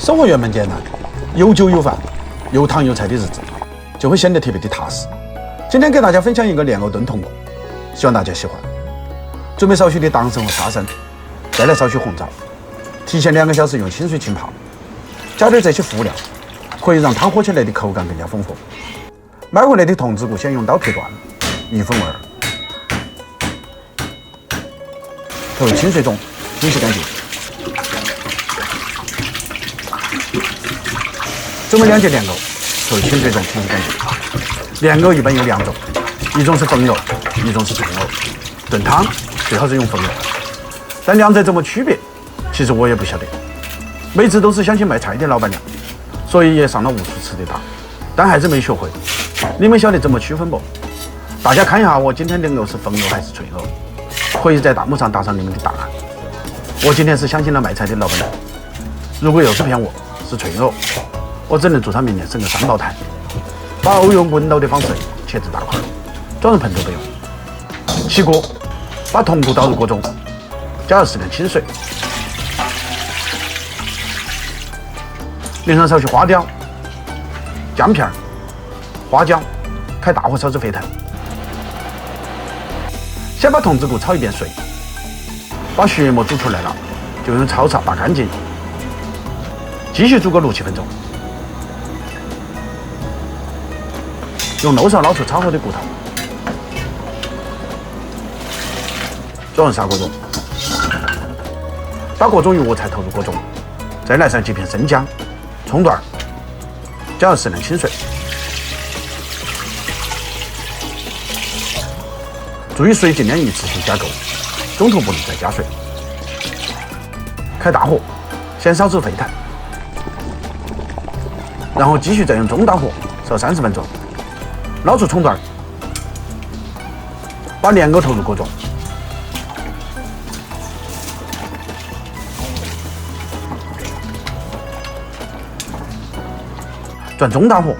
生活原本简单，有酒有饭，有汤有菜的日子，就会显得特别的踏实。今天给大家分享一个莲藕炖筒骨，希望大家喜欢。准备少许的党参和沙参，再来少许红枣，提前2个小时用清水浸泡，加点这些辅料，可以让汤喝起来的口感更加丰富。买回来的筒子骨先用刀撇断，1分为2，投入清水中清洗干净。准备2节莲藕，投入清水中清洗干净。莲藕一般有2种，一种是粉藕，一种是脆藕。炖汤最好是用粉藕，但两者怎么区别，其实我也不晓得。每次都是想去卖菜的老板娘，所以也上了无数次的当，但还是没学会。你们晓得怎么区分不？大家看一下我今天的藕是粉藕还是脆藕，可以在弹幕上打上你们的答案。我今天是相信了卖菜的老板娘，如果又是骗我是脆藕，我只能祝他明年生个3胞胎。把藕用滚刀的方式切至大块，装入盆头备用。起锅，把筒骨倒入锅中，加入适量清水，淋上少许花雕、姜片、花椒，开大火烧至沸腾。先把筒子骨炒一遍水，把血沫煮出来了，就用炒勺拔干净，继续煮个6-7分钟。用漏勺捞出炒好的骨头，装入砂锅中，把各种药材投入锅中，再来上几片生姜、葱段，加入适量清水，注意水尽量一次性加够，中途不能再加水。开大火，先烧至沸腾，然后继续再用中大火烧30分钟。捞出葱段，把莲藕投入锅中，转中大火，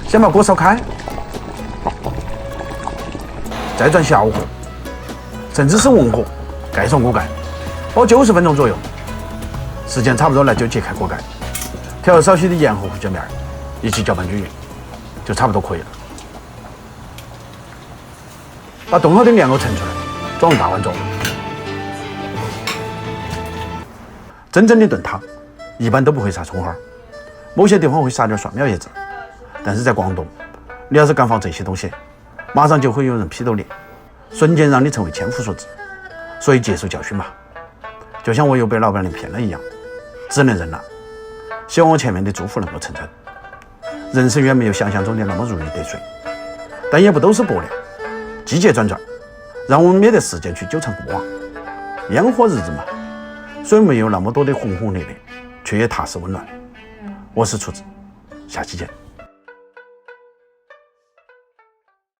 先把锅烧开，再转小火，甚至是文火，盖上锅盖，煲90分钟左右。时间差不多了就揭开锅盖，调少许的盐和胡椒面，一起搅拌均匀，就差不多可以了。把炖好的莲藕盛出来，装入大碗中。真正的炖汤一般都不会撒葱花，某些地方会撒点蒜苗叶子，但是在广东，你要是敢放这些东西，马上就会有人批斗你，瞬间让你成为千夫所指。所以接受教训吧，就像我又被老板娘骗了一样，只能认了。希望我前面的祝福能够成真。人生远没有想象中的那么如鱼得水，但也不都是薄凉。季节转转，让我们免得时间去纠缠过往。烟火日子嘛，虽没有那么多的轰轰烈烈，却也踏实温暖。我是厨子，下期见。